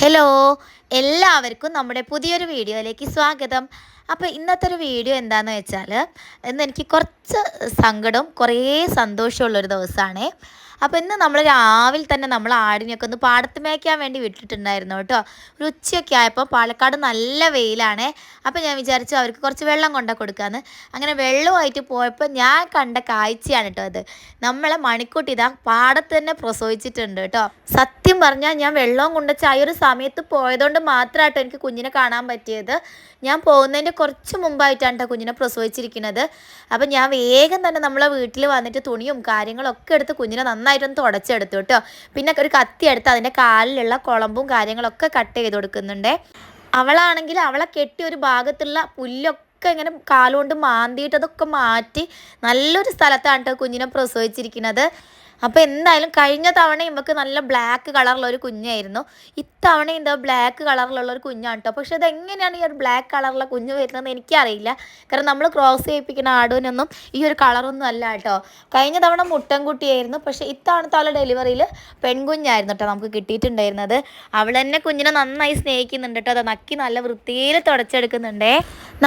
Hello, എല്ലാവർക്കും നമ്മുടെ പുതിയൊരു വീഡിയോയിലേക്ക് സ്വാഗതം. അപ്പോൾ ഇന്നത്തെ ഒരു വീഡിയോ എന്താണെന്ന് വെച്ചാൽ, ഇന്ന് എനിക്ക് കുറച്ച് സങ്കടവും കുറേ സന്തോഷമുള്ളൊരു ദിവസമാണ്. അപ്പോൾ ഇന്ന് നമ്മൾ രാവിലെ തന്നെ നമ്മൾ ആടിനെയൊക്കെ ഒന്ന് പാടത്ത് മേയ്ക്കാൻ വേണ്ടി വിട്ടിട്ടുണ്ടായിരുന്നു കേട്ടോ. ഒരു ഉച്ചയൊക്കെ ആയപ്പോൾ പാലക്കാട് നല്ല വെയിലാണ്. അപ്പോൾ ഞാൻ വിചാരിച്ചു അവർക്ക് കുറച്ച് വെള്ളം കൊണ്ടു കൊടുക്കാമെന്ന്. അങ്ങനെ വെള്ളമായിട്ട് പോയപ്പോൾ ഞാൻ കണ്ട കാഴ്ചയാണ് കേട്ടോ അത്. നമ്മളെ മണിക്കുട്ടി ഇതാ പാടത്ത് തന്നെ പ്രസവിച്ചിട്ടുണ്ട് കേട്ടോ. സത്യം പറഞ്ഞാൽ ഞാൻ വെള്ളവും കൊണ്ടുവച്ച ആ ഒരു സമയത്ത് പോയതുകൊണ്ട് മാത്രമായിട്ടോ എനിക്ക് കുഞ്ഞിനെ കാണാൻ പറ്റിയത്. ഞാൻ പോകുന്നതിൻ്റെ കുറച്ച് മുമ്പായിട്ടാണ് കേട്ടോ കുഞ്ഞിനെ പ്രസവിച്ചിരിക്കുന്നത്. അപ്പം ഞാൻ വേഗം തന്നെ നമ്മളെ വീട്ടിൽ വന്നിട്ട് തുണിയും കാര്യങ്ങളൊക്കെ എടുത്ത് കുഞ്ഞിനെ നന്നായിട്ടൊന്ന് തുടച്ചെടുത്തു കേട്ടോ. പിന്നെ ഒരു കത്തി എടുത്ത് അതിൻ്റെ കാലിലുള്ള കുളമ്പും കാര്യങ്ങളൊക്കെ കട്ട് ചെയ്ത് കൊടുക്കുന്നുണ്ട്. അവളാണെങ്കിൽ അവളെ കെട്ടിയ ഒരു ഭാഗത്തുള്ള പുല്ലൊക്കെ ഇങ്ങനെ കാലുകൊണ്ട് മാന്തിയിട്ട് അതൊക്കെ മാറ്റി നല്ലൊരു സ്ഥലത്താണ് കേട്ടോ കുഞ്ഞിനെ പ്രസവിച്ചിരിക്കുന്നത്. അപ്പോൾ എന്തായാലും കഴിഞ്ഞ തവണ ഇവൾക്ക് നല്ല ബ്ലാക്ക് കളറുള്ള ഒരു കുഞ്ഞായിരുന്നു. ഇത്തവണ എന്താ ബ്ലാക്ക് കളറിലുള്ള ഒരു കുഞ്ഞാണ് കേട്ടോ. പക്ഷെ അതെങ്ങനെയാണ് ഈ ഒരു ബ്ലാക്ക് കളറുള്ള കുഞ്ഞ് വരുന്നതെന്ന് എനിക്കറിയില്ല. കാരണം നമ്മൾ ക്രോസ് ചെയ്യിപ്പിക്കുന്ന ആടിനൊന്നും ഈ ഒരു കളറൊന്നും അല്ല കേട്ടോ. കഴിഞ്ഞ തവണ മുട്ടൻകുട്ടിയായിരുന്നു. പക്ഷേ ഇത്തവണത്തെ അവളുടെ ഡെലിവറിയിൽ പെൺകുഞ്ഞായിരുന്നു കേട്ടോ നമുക്ക് കിട്ടിയിട്ടുണ്ടായിരുന്നത്. അവൾ തന്നെ കുഞ്ഞിനെ നന്നായി സ്നേഹിക്കുന്നുണ്ട് കേട്ടോ. അത് നക്കി നല്ല വൃത്തിയിൽ തുടച്ചെടുക്കുന്നുണ്ടേ.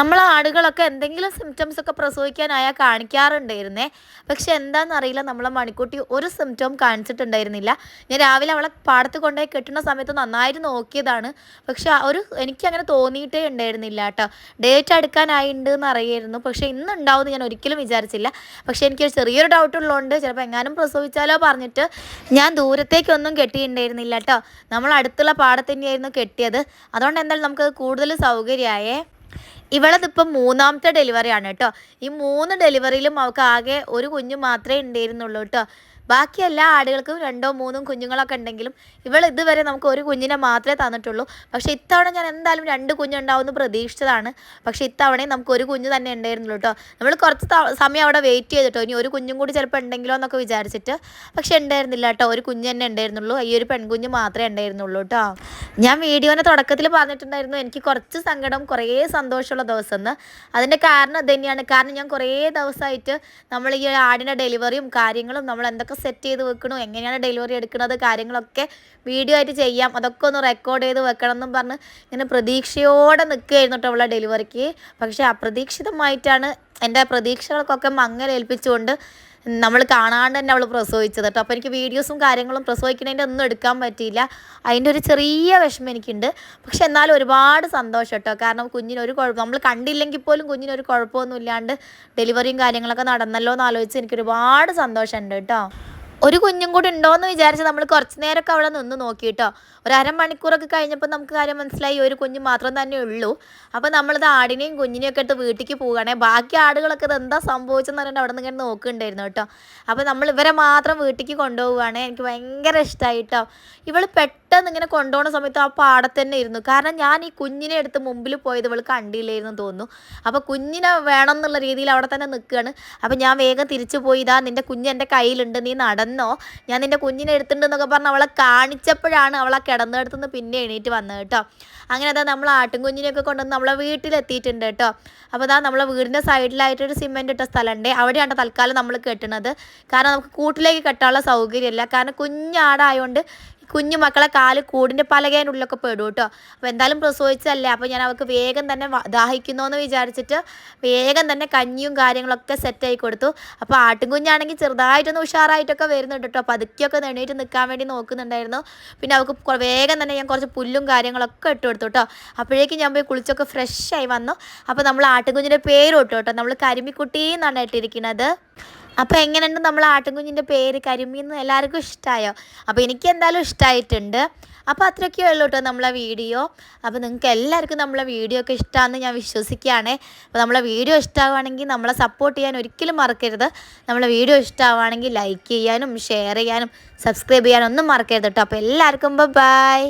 നമ്മൾ ആടുകളൊക്കെ എന്തെങ്കിലും സിംറ്റംസ് ഒക്കെ പ്രസവിക്കാനായാൽ കാണിക്കാറുണ്ടായിരുന്നേ. പക്ഷെ എന്താണെന്നറിയില്ല, നമ്മളെ മണിക്കുട്ടി ഒരു സിംറ്റം കാണിച്ചിട്ടുണ്ടായിരുന്നില്ല. ഞാൻ രാവിലെ അവളെ പാടത്ത് കൊണ്ടുപോയി കെട്ടുന്ന സമയത്ത് നന്നായിട്ട് നോക്കിയതാണ്. പക്ഷെ എനിക്കങ്ങനെ തോന്നിയിട്ടേ ഉണ്ടായിരുന്നില്ല കേട്ടോ. ഡേറ്റ് അടുക്കാനായിട്ടുണ്ട് എന്ന് അറിയായിരുന്നു. പക്ഷേ ഇന്ന് ഉണ്ടാവുമെന്ന് ഞാൻ ഒരിക്കലും വിചാരിച്ചില്ല. പക്ഷേ എനിക്ക് ചെറിയൊരു ഡൗട്ട് ഉള്ളതുകൊണ്ട് ചിലപ്പോൾ എങ്ങാനും പ്രസവിച്ചാലോ പറഞ്ഞിട്ട് ഞാൻ ദൂരത്തേക്കൊന്നും കെട്ടിയിട്ടുണ്ടായിരുന്നില്ല കേട്ടോ. നമ്മൾ അടുത്തുള്ള പാടത്ത് തന്നെയായിരുന്നു കെട്ടിയത്. അതുകൊണ്ട് എന്തായാലും നമുക്ക് കൂടുതൽ സൗകര്യമായേ. ഇവളതിപ്പം 3ാമത്തെ ഡെലിവറിയാണ് കേട്ടോ. ഈ 3 ഡെലിവറിയിലും അവൾക്ക് ആകെ ഒരു കുഞ്ഞു മാത്രമേ ഉണ്ടായിരുന്നുള്ളൂ കേട്ടോ. ബാക്കി എല്ലാ ആടുകൾക്കും 2 3 കുഞ്ഞുങ്ങളൊക്കെ ഉണ്ടെങ്കിലും ഇവൾ ഇതുവരെ നമുക്ക് ഒരു കുഞ്ഞിനെ മാത്രമേ തന്നിട്ടുള്ളൂ. പക്ഷേ ഇത്തവണ ഞാൻ എന്തായാലും 2 കുഞ്ഞുണ്ടാവുമെന്ന് പ്രതീക്ഷിച്ചതാണ്. പക്ഷേ ഇത്തവണയും നമുക്ക് ഒരു കുഞ്ഞ് തന്നെ ഉണ്ടായിരുന്നുള്ളൂ കേട്ടോ. നമ്മൾ കുറച്ച് സമയം അവിടെ വെയിറ്റ് ചെയ്തിട്ടോ, ഇനി ഒരു കുഞ്ഞും കൂടി ചിലപ്പോൾ ഉണ്ടെങ്കിലോ എന്നൊക്കെ വിചാരിച്ചിട്ട്. പക്ഷേ ഉണ്ടായിരുന്നില്ല കേട്ടോ. ഒരു കുഞ്ഞ് തന്നെ ഉണ്ടായിരുന്നുള്ളൂ. ഈ ഒരു പെൺകുഞ്ഞ് മാത്രമേ ഉണ്ടായിരുന്നുള്ളൂ കേട്ടോ. ഞാൻ വീഡിയോൻ്റെ തുടക്കത്തിൽ പറഞ്ഞിട്ടുണ്ടായിരുന്നു എനിക്ക് കുറച്ച് സങ്കടം കുറേ സന്തോഷമുള്ള ദിവസം എന്ന്. അതിൻ്റെ കാരണം ഇത് തന്നെയാണ്. കാരണം ഞാൻ കുറേ ദിവസമായിട്ട് നമ്മൾ ഈ ആടിൻ്റെ ഡെലിവറിയും കാര്യങ്ങളും നമ്മൾ എന്തൊക്കെ സെറ്റ് ചെയ്ത് വെക്കണോ, എങ്ങനെയാണ് ഡെലിവറി എടുക്കുന്നത്, കാര്യങ്ങളൊക്കെ വീഡിയോ ആയിട്ട് ചെയ്യാം, അതൊക്കെ ഒന്ന് റെക്കോർഡ് ചെയ്ത് വെക്കണം എന്നും പറഞ്ഞ് ഇങ്ങനെ പ്രതീക്ഷയോടെ നിൽക്കുകയായിരുന്നു കേട്ടോ അവളുടെ ഡെലിവറിക്ക്. പക്ഷേ അപ്രതീക്ഷിതമായിട്ടാണ് എൻ്റെ പ്രതീക്ഷകൾക്കൊക്കെ മങ്ങലേൽപ്പിച്ചുകൊണ്ട് നമ്മൾ കാണാണ്ട് തന്നെ അവൾ പ്രസവിച്ചത് കേട്ടോ. അപ്പോൾ എനിക്ക് വീഡിയോസും കാര്യങ്ങളും പ്രസവിക്കുന്നതിൻ്റെ ഒന്നും എടുക്കാൻ പറ്റിയില്ല. അതിൻ്റെ ഒരു ചെറിയ വിഷമം എനിക്കുണ്ട്. പക്ഷെ എന്നാലും ഒരുപാട് സന്തോഷം കേട്ടോ. കാരണം കുഞ്ഞിനൊരു കുഴപ്പം നമ്മൾ കണ്ടില്ലെങ്കിൽ പോലും കുഞ്ഞിനൊരു കുഴപ്പമൊന്നും ഇല്ലാണ്ട് ഡെലിവറിയും കാര്യങ്ങളൊക്കെ നടന്നല്ലോ എന്ന് ആലോചിച്ച് എനിക്ക് ഒരുപാട് സന്തോഷമുണ്ട് കേട്ടോ. ഒരു കുഞ്ഞും കൂടി ഉണ്ടോയെന്ന് വിചാരിച്ച് നമ്മൾ കുറച്ച് നേരമൊക്കെ അവിടെ നിന്ന് നോക്കി കേട്ടോ. ഒരു അരമണിക്കൂറൊക്കെ കഴിഞ്ഞപ്പോൾ നമുക്ക് കാര്യം മനസ്സിലായി ഒരു കുഞ്ഞ് മാത്രം തന്നെ ഉള്ളൂ. അപ്പോൾ നമ്മളിത് ആടിനെയും കുഞ്ഞിനെയൊക്കെ എടുത്ത് വീട്ടിലേക്ക് പോവുകയാണെ. ബാക്കി ആടുകളൊക്കെ ഇത് എന്താ സംഭവിച്ചെന്ന് പറഞ്ഞിട്ട് അവിടെ നിന്ന് ഇങ്ങനെ നോക്കുന്നുണ്ടായിരുന്നു കേട്ടോ. അപ്പോൾ നമ്മൾ ഇവരെ മാത്രം വീട്ടിലേക്ക് കൊണ്ടുപോവുകയാണ്. എനിക്ക് ഭയങ്കര ഇഷ്ടമായി കേട്ടോ. ഇവൾ പെട്ടെന്ന് ഇങ്ങനെ കൊണ്ടുപോകുന്ന സമയത്ത് ആ പാടത്ത് തന്നെ ഇരുന്നു. കാരണം ഞാൻ ഈ കുഞ്ഞിനെ എടുത്ത് മുമ്പിൽ പോയത് ഇവൾ കണ്ടില്ലായിരുന്നു തോന്നുന്നു. അപ്പോൾ കുഞ്ഞിനെ വേണം എന്നുള്ള രീതിയിൽ അവിടെ തന്നെ നിൽക്കുകയാണ്. അപ്പോൾ ഞാൻ വേഗം തിരിച്ചു പോയി, ഇതാ നിൻ്റെ കുഞ്ഞ് എൻ്റെ കയ്യിലുണ്ട്, നീ നടന്നോ, ഞാൻ നിൻ്റെ കുഞ്ഞിനെ എടുത്തിട്ടുണ്ടെന്നൊക്കെ പറഞ്ഞ് അവളെ കാണിച്ചപ്പോഴാണ് അവളെ കിടന്നിടത്തുനിന്ന് പിന്നെ എണീറ്റ് വന്നത് കേട്ടോ. അങ്ങനെ അതാ നമ്മൾ ആട്ടിൻകുഞ്ഞിനെയൊക്കെ കൊണ്ടുവന്ന് നമ്മളെ വീട്ടിലെത്തിയിട്ടുണ്ട് കേട്ടോ. അപ്പോൾ അതാ നമ്മളെ വീടിൻ്റെ സൈഡിലായിട്ടൊരു സിമെൻറ്റ് ഇട്ട സ്ഥലമുണ്ട്. അവിടെയാണ് തൽക്കാലം നമ്മൾ കെട്ടുന്നത്. കാരണം നമുക്ക് കൂട്ടിലേക്ക് കെട്ടാനുള്ള സൗകര്യമില്ല. കാരണം കുഞ്ഞാടായതുകൊണ്ട് കുഞ്ഞു മക്കളെ കാല് കൂടിൻ്റെ പലകേനുള്ളിലൊക്കെ പെടും കേട്ടോ. അപ്പോൾ എന്തായാലും പ്രസവിച്ചല്ലേ, അപ്പോൾ ഞാൻ അവൾക്ക് വേഗം തന്നെ ദാഹിക്കുന്നു എന്ന് വിചാരിച്ചിട്ട് വേഗം തന്നെ കഞ്ഞിയും കാര്യങ്ങളൊക്കെ സെറ്റായി കൊടുത്തു. അപ്പോൾ ആട്ടിൻകുഞ്ഞാണെങ്കിൽ ചെറുതായിട്ടൊന്ന് ഉഷാറായിട്ടൊക്കെ വരുന്നുണ്ട് കേട്ടോ. പതുക്കിയൊക്കെ എണീറ്റ് നിൽക്കാൻ വേണ്ടി നോക്കുന്നുണ്ടായിരുന്നു. പിന്നെ അവൾക്ക് വേഗം തന്നെ ഞാൻ കുറച്ച് പുല്ലും കാര്യങ്ങളൊക്കെ ഇട്ട് കൊടുത്തു കേട്ടോ. അപ്പോഴേക്കും ഞാൻ പോയി കുളിച്ചൊക്കെ ഫ്രഷായി വന്നു. അപ്പോൾ നമ്മൾ ആട്ടിൻകുഞ്ഞിൻ്റെ പേര് ഇട്ടു കേട്ടോ. നമ്മൾ കരിമിക്കുട്ടി എന്നാണ് ഇട്ടിരിക്കുന്നത്. അപ്പോൾ എങ്ങനെയുണ്ട് നമ്മൾ ആട്ടിൻകുഞ്ഞിൻ്റെ പേര് കരിമീന്ന് എല്ലാവർക്കും ഇഷ്ടമായോ? അപ്പോൾ എനിക്ക് എന്തായാലും ഇഷ്ടമായിട്ടുണ്ട്. അപ്പോൾ അത്രയൊക്കെ ഉള്ളൂ കേട്ടോ നമ്മളെ വീഡിയോ. അപ്പോൾ നിങ്ങൾക്ക് എല്ലാവർക്കും നമ്മളെ വീഡിയോ ഒക്കെ ഇഷ്ടമാണെന്ന് ഞാൻ വിശ്വസിക്കുകയാണ്. അപ്പോൾ നമ്മളെ വീഡിയോ ഇഷ്ടമാവുകയാണെങ്കിൽ നമ്മളെ സപ്പോർട്ട് ചെയ്യാൻ ഒരിക്കലും മറക്കരുത്. നമ്മളെ വീഡിയോ ഇഷ്ടമാവുകയാണെങ്കിൽ ലൈക്ക് ചെയ്യാനും ഷെയർ ചെയ്യാനും സബ്സ്ക്രൈബ് ചെയ്യാനും ഒന്നും മറക്കരുത് കേട്ടോ. അപ്പോൾ എല്ലാവർക്കും ബൈ.